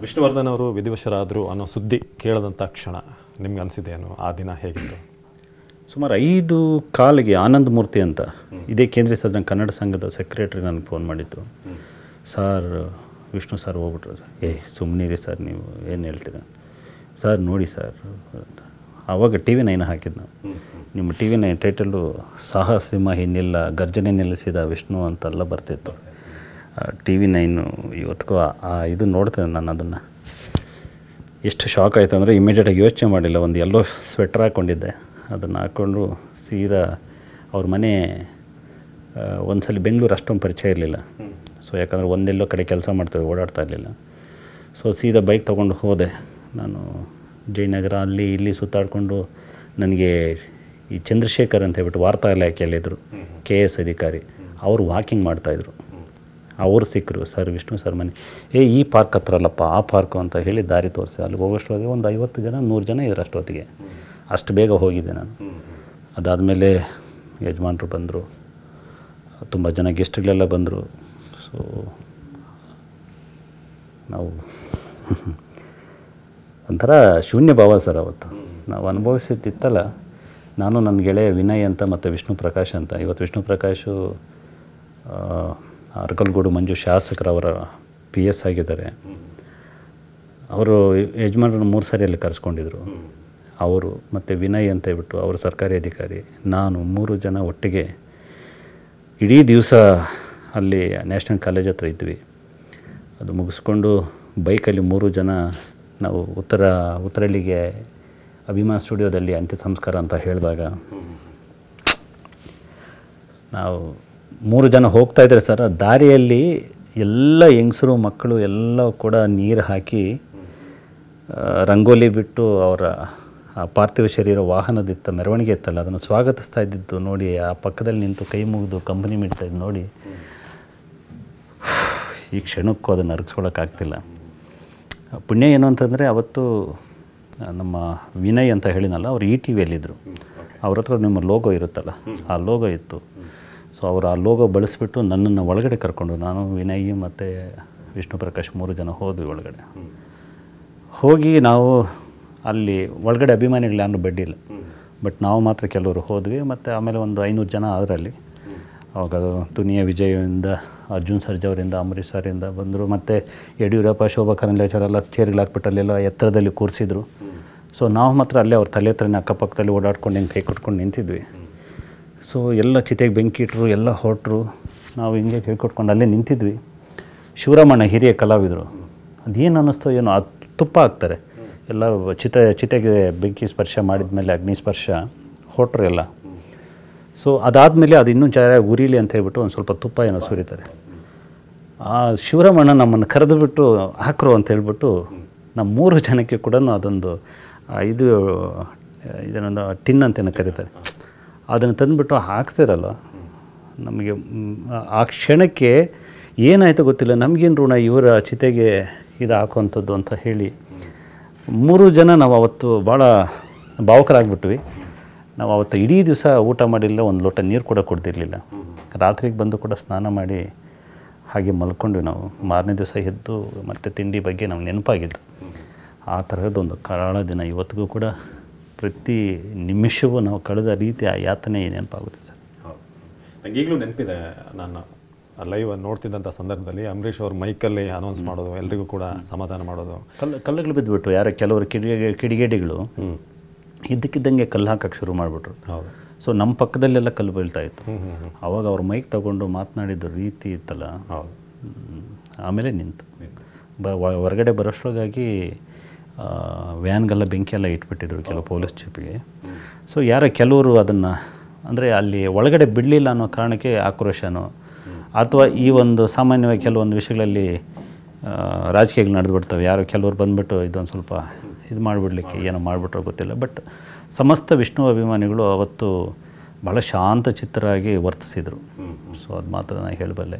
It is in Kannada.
ವಿಷ್ಣುವರ್ಧನ್ ಅವರು ವಿಧಿವಶರಾದರು ಅನ್ನೋ ಸುದ್ದಿ ಕೇಳಿದಂಥ ಕ್ಷಣ ನಿಮ್ಗೆ ಅನಿಸಿದೇನು? ಆ ದಿನ ಹೇಗಿತ್ತು? ಸುಮಾರು 5:15ಗೆ ಆನಂದ ಮೂರ್ತಿ ಅಂತ ಇದೇ ಕೇಂದ್ರೀಯ ಸದನ ಕನ್ನಡ ಸಂಘದ ಸೆಕ್ರೆಟರಿ ನನಗೆ ಫೋನ್ ಮಾಡಿದ್ದು. ಸರ್ ವಿಷ್ಣು ಸರ್ ಹೋಗ್ಬಿಟ್ರು. ಸುಮ್ಮನಿರಿ ಸರ್, ನೀವು ಏನು ಹೇಳ್ತೀರ ಸರ್, ನೋಡಿ ಸರ್. ಆವಾಗ TV9 ಹಾಕಿದ್ದು ನಾವು. ನಿಮ್ಮ TV9 ಟೈಟಲ್ಲು ಸಾಹಸಿಂಹ ಇನ್ನಿಲ್ಲ, ಗರ್ಜನೆ ನಿಲ್ಲಿಸಿದ ವಿಷ್ಣು ಅಂತೆಲ್ಲ ಬರ್ತಿತ್ತು. TV9 ಇವತ್ತಿಗೂ ಇದು ನೋಡ್ತೇನೆ ನಾನು. ಅದನ್ನು ಎಷ್ಟು ಶಾಕ್ ಆಯಿತು ಅಂದರೆ ಇಮಿಡಿಯೇಟಾಗಿ ಯೋಚನೆ ಮಾಡಿಲ್ಲ. ಒಂದು ಎಲ್ಲೋ ಸ್ವೆಟ್ರ್ ಹಾಕ್ಕೊಂಡಿದ್ದೆ, ಅದನ್ನು ಹಾಕ್ಕೊಂಡು ಸೀದಾ ಅವ್ರ ಮನೆ. ಒಂದ್ಸಲ ಬೆಂಗಳೂರು ಅಷ್ಟೊಂದು ಪರಿಚಯ ಇರಲಿಲ್ಲ. ಸೊ ಯಾಕಂದರೆ ಒಂದೆಲ್ಲೋ ಕಡೆ ಕೆಲಸ ಮಾಡ್ತೇವೆ, ಓಡಾಡ್ತಾ ಇರಲಿಲ್ಲ. ಸೊ ಸೀದಾ ಬೈಕ್ ತೊಗೊಂಡು ಹೋದೆ ನಾನು. ಜಯನಗರ ಅಲ್ಲಿ ಇಲ್ಲಿ ಸುತ್ತಾಡಿಕೊಂಡು ನನಗೆ ಈ ಚಂದ್ರಶೇಖರ್ ಅಂತ ಹೇಳ್ಬಿಟ್ಟು ವಾರ್ತಾ ಇಲಾಖೆಯಲ್ಲಿದ್ದರು, KS ಅಧಿಕಾರಿ. ಅವರು ವಾಕಿಂಗ್ ಮಾಡ್ತಾಯಿದ್ರು. ಅವರು ಸಿಕ್ಕರು. ಸರ್ ವಿಷ್ಣು ಸರ್ ಮನೆ ಈ ಪಾರ್ಕ್ ಹತ್ರ ಅಲ್ಲಪ್ಪ, ಆ ಪಾರ್ಕು ಅಂತ ಹೇಳಿ ದಾರಿ ತೋರಿಸಿ ಅಲ್ಲಿ ಹೋಗೋಷ್ಟೊತ್ತಿಗೆ ಒಂದು 50 ಜನ 100 ಜನ ಇದ್ರು ಅಷ್ಟೊತ್ತಿಗೆ. ಅಷ್ಟು ಬೇಗ ಹೋಗಿದ್ದೆ ನಾನು. ಅದಾದಮೇಲೆ ಯಜಮಾನರು ಬಂದರು, ತುಂಬ ಜನ ಗೆಸ್ಟ್ಗಳೆಲ್ಲ ಬಂದರು. ಸೊ ನಾವು ಒಂಥರ ಶೂನ್ಯ ಭಾವ ಸರ್ ಅವತ್ತು ನಾವು ಅನುಭವಿಸಿದ್ದಿತ್ತಲ್ಲ. ನಾನು ನನ್ನ ಗೆಳೆಯ ವಿನಯ್ ಅಂತ ಮತ್ತು ವಿಷ್ಣು ಪ್ರಕಾಶ್ ಅಂತ. ಇವತ್ತು ವಿಷ್ಣು ಪ್ರಕಾಶು ಅರಕಲಗೂಡು ಮಂಜು ಶಾಸಕರವರ PS ಆಗಿದ್ದಾರೆ. ಅವರು ಯಜಮಾನರನ್ನು 3 ಸಾರಿ ಅಲ್ಲಿ ಕರೆಸ್ಕೊಂಡಿದ್ರು. ಅವರು ಮತ್ತು ವಿನಯ್ ಅಂತ ಹೇಳ್ಬಿಟ್ಟು ಅವರು ಸರ್ಕಾರಿ ಅಧಿಕಾರಿ, ನಾನು 3 ಜನ ಒಟ್ಟಿಗೆ ಇಡೀ ದಿವಸ ಅಲ್ಲಿ ನ್ಯಾಷನಲ್ ಕಾಲೇಜ್ ಹತ್ರ ಇದ್ವಿ. ಅದು ಮುಗಿಸ್ಕೊಂಡು ಬೈಕಲ್ಲಿ 3 ಜನ ನಾವು ಉತ್ತರಹಳ್ಳಿಗೆ ಅಭಿಮಾನ್ ಸ್ಟುಡಿಯೋದಲ್ಲಿ ಅಂತ್ಯ ಸಂಸ್ಕಾರ ಅಂತ ಹೇಳಿದಾಗ ನಾವು 3 ಜನ ಹೋಗ್ತಾಯಿದ್ದಾರೆ ಸರ್. ದಾರಿಯಲ್ಲಿ ಎಲ್ಲ ಹೆಂಗಸರು ಮಕ್ಕಳು ಎಲ್ಲ ಕೂಡ ನೀರು ಹಾಕಿ ರಂಗೋಲಿ ಬಿಟ್ಟು ಅವರ ಪಾರ್ಥಿವ ಶರೀರ ವಾಹನದಿತ್ತ ಮೆರವಣಿಗೆ ಇತ್ತಲ್ಲ, ಅದನ್ನು ಸ್ವಾಗತಿಸ್ತಾ ಇದ್ದಿದ್ದು ನೋಡಿ, ಆ ಪಕ್ಕದಲ್ಲಿ ನಿಂತು ಕೈ ಮುಗಿದು ಕಂಪನಿ ಮಿಡ್ತಾಯಿದ್ದು ನೋಡಿ, ಈ ಕ್ಷಣಕ್ಕೂ ಅದನ್ನು ಅರಗಿಸ್ಕೊಳ್ಳೋಕ್ಕಾಗ್ತಿಲ್ಲ. ಪುಣ್ಯ ಏನು ಅಂತಂದರೆ ಅವತ್ತು ನಮ್ಮ ವಿನಯ್ ಅಂತ ಹೇಳಿನಲ್ಲ, ಅವರು ETVಯಲ್ಲಿದ್ದರು. ಅವ್ರ ಹತ್ರ ನಿಮ್ಮ ಲೋಗೋ ಇರುತ್ತಲ್ಲ, ಆ ಲೋಗೋ ಇತ್ತು. ಸೊ ಅವರು ಆ ಲೋಗೋ ಬಳಸಿಬಿಟ್ಟು ನನ್ನನ್ನು ಒಳಗಡೆ ಕರ್ಕೊಂಡು, ನಾನು ವಿನಯ್ ಮತ್ತು ವಿಷ್ಣು ಪ್ರಕಾಶ್ 3 ಜನ ಹೋದ್ವಿ ಒಳಗಡೆ. ಹೋಗಿ ನಾವು ಅಲ್ಲಿ ಒಳಗಡೆ ಅಭಿಮಾನಿಗಳು ಯಾರು ಬಡ್ಡಿಲ್ಲ, ಬಟ್ ನಾವು ಮಾತ್ರ ಕೆಲವರು ಹೋದ್ವಿ. ಮತ್ತು ಆಮೇಲೆ ಒಂದು 500 ಜನ ಅದರಲ್ಲಿ. ಅವಾಗ ಅದು ದುನಿಯಾ ವಿಜಯಿಂದ, ಅರ್ಜುನ್ ಸರ್ಜಾ ಅವರಿಂದ, ಅಂಬರೀಷ್ ಸರಿಂದ ಬಂದರು. ಮತ್ತು ಯಡಿಯೂರಪ್ಪ, ಶೋಭಾ ಕರಂದ್ಲಾಜೆಲ್ಲ ಚೇರ್ಗಳು ಹಾಕ್ಬಿಟ್ಟು ಅಲ್ಲೆಲ್ಲ ಎತ್ತರದಲ್ಲಿ ಕೂರಿಸಿದ್ರು. ಸೊ ನಾವು ಮಾತ್ರ ಅಲ್ಲೇ ಅವ್ರ ತಲೆ ಹತ್ರನೇ ಅಕ್ಕಪಕ್ಕದಲ್ಲಿ ಓಡಾಡ್ಕೊಂಡು ಹಿಂಗೆ ಕೈ ಕೊಟ್ಕೊಂಡು ನಿಂತಿದ್ವಿ. ಸೊ ಎಲ್ಲ ಚಿತೆಗೆ ಬೆಂಕಿ ಇಟ್ಟರು, ಎಲ್ಲ ಹೊರಟರು. ನಾವು ಹಿಂಗೆ ಕೈ ಕೊಟ್ಕೊಂಡು ಅಲ್ಲೇ ನಿಂತಿದ್ವಿ. ಶಿವರಾಮಣ್ಣ ಹಿರಿಯ ಕಲಾವಿದರು, ಅದೇನು ಅನ್ನಿಸ್ತೋ ಏನೋ, ಅದು ತುಪ್ಪ ಹಾಕ್ತಾರೆ ಎಲ್ಲ ಚಿತೆಗೆ ಬೆಂಕಿ ಸ್ಪರ್ಶ ಮಾಡಿದ ಮೇಲೆ ಅಗ್ನಿ ಸ್ಪರ್ಶ ಹೊರಟ್ರು ಎಲ್ಲ. ಸೊ ಅದಾದಮೇಲೆ ಅದು ಇನ್ನೂ ಚೆನ್ನಾಗಿ ಉರಿಲಿ ಅಂತ ಹೇಳ್ಬಿಟ್ಟು ಒಂದು ಸ್ವಲ್ಪ ತುಪ್ಪ ಏನೋ ಸುರಿತಾರೆ. ಆ ಶಿವರಾಮಣ್ಣ ನಮ್ಮನ್ನು ಕರೆದು ಬಿಟ್ಟು ಹಾಕರು ಅಂತ ಹೇಳ್ಬಿಟ್ಟು ನಮ್ಮ 3 ಜನಕ್ಕೆ ಕೂಡ ಅದೊಂದು ಇದನ್ನೊಂದು ಟಿನ್ ಅಂತೇನೋ ಕರೀತಾರೆ, ಅದನ್ನು ತಂದುಬಿಟ್ಟು ಹಾಕ್ತಿರಲ್ಲ. ನಮಗೆ ಆ ಕ್ಷಣಕ್ಕೆ ಏನಾಯಿತು ಗೊತ್ತಿಲ್ಲ, ನಮಗೇನು ಋಣ ಇವರ ಚಿತೆಗೆ ಇದು ಹಾಕುವಂಥದ್ದು ಅಂತ ಹೇಳಿ 3 ಜನ ನಾವು ಅವತ್ತು ಭಾಳ ಭಾವುಕರಾಗ್ಬಿಟ್ವಿ. ನಾವು ಅವತ್ತು ಇಡೀ ದಿವಸ ಊಟ ಮಾಡಿಲ್ಲ, ಒಂದು ಲೋಟ ನೀರು ಕೂಡ ಕೊಡ್ತಿರ್ಲಿಲ್ಲ. ರಾತ್ರಿಗೆ ಬಂದು ಕೂಡ ಸ್ನಾನ ಮಾಡಿ ಹಾಗೆ ಮಲ್ಕೊಂಡ್ವಿ ನಾವು. ಮಾರನೇ ದಿವಸ ಎದ್ದು ಮತ್ತೆ ತಿಂಡಿ ಬಗ್ಗೆ ನಮ್ಗೆ ನೆನಪಾಗಿದ್ದು. ಆ ಥರದ್ದೊಂದು ಕರಾಳ ದಿನ ಇವತ್ತಿಗೂ ಕೂಡ ಪ್ರತಿ ನಿಮಿಷವೂ ನಾವು ಕಳೆದ ರೀತಿ ಆ ಯಾತನೆ ನೆನಪಾಗುತ್ತೆ ಸರ್. ನನಗೆ ಈಗಲೂ ನೆನಪಿದೆ. ನಾನು ಲೈವ್ ನೋಡ್ತಿದ್ದಂಥ ಸಂದರ್ಭದಲ್ಲಿ ಅಂಬರೀಷ್ ಅವ್ರ ಮೈಕಲ್ಲಿ ಅನೌನ್ಸ್ ಮಾಡೋದು, ಎಲ್ರಿಗೂ ಕೂಡ ಸಮಾಧಾನ ಮಾಡೋದು, ಕಲ್ಲುಗಳು ಬಿದ್ದುಬಿಟ್ಟು ಯಾರೋ ಕೆಲವರು ಕಿಡಿಗೇಡಿಗಳು ಇದ್ದಕ್ಕಿದ್ದಂಗೆ ಕಲ್ಲು ಹಾಕಕ್ಕೆ ಶುರು ಮಾಡಿಬಿಟ್ರು. ಹೌದು. ಸೊ ನಮ್ಮ ಪಕ್ಕದಲ್ಲೆಲ್ಲ ಕಲ್ಲು ಬೀಳ್ತಾ ಇತ್ತು. ಆವಾಗ ಅವ್ರ ಮೈಕ್ ತಗೊಂಡು ಮಾತನಾಡಿದ ರೀತಿ ಇತ್ತಲ್ಲ. ಹೌದು. ಆಮೇಲೆ ನಿಂತು ಹೊರಗಡೆ ಬರೋಷ್ಟ್ರಾಗಿ ವ್ಯಾನ್ಗೆಲ್ಲ ಬೆಂಕಿಯೆಲ್ಲ ಇಟ್ಬಿಟ್ಟಿದ್ರು ಕೆಲವು ಪೊಲೀಸ್ ಜೀಪಿಗೆ. ಸೊ ಕೆಲವರು ಅದನ್ನು ಅಂದರೆ ಅಲ್ಲಿ ಒಳಗಡೆ ಬಿಡಲಿಲ್ಲ ಅನ್ನೋ ಕಾರಣಕ್ಕೆ ಆಕ್ರೋಶನೋ, ಅಥವಾ ಈ ಒಂದು ಸಾಮಾನ್ಯವಾಗಿ ಕೆಲವೊಂದು ವಿಷಯಗಳಲ್ಲಿ ರಾಜಕೀಯಗಳು ನಡೆದುಬಿಡ್ತವೆ. ಕೆಲವರು ಬಂದುಬಿಟ್ಟು ಇದೊಂದು ಸ್ವಲ್ಪ ಇದು ಮಾಡಿಬಿಡ್ಲಿಕ್ಕೆ ಏನೋ ಮಾಡಿಬಿಟ್ರೋ ಗೊತ್ತಿಲ್ಲ. ಬಟ್ ಸಮಸ್ತ ವಿಷ್ಣು ಅಭಿಮಾನಿಗಳು ಅವತ್ತು ಭಾಳ ಶಾಂತ ಚಿತ್ತರಾಗಿ ವರ್ತಿಸಿದರು. ಸೊ ಅದು ಮಾತ್ರ ನಾನು ಹೇಳಬಲ್ಲೆ.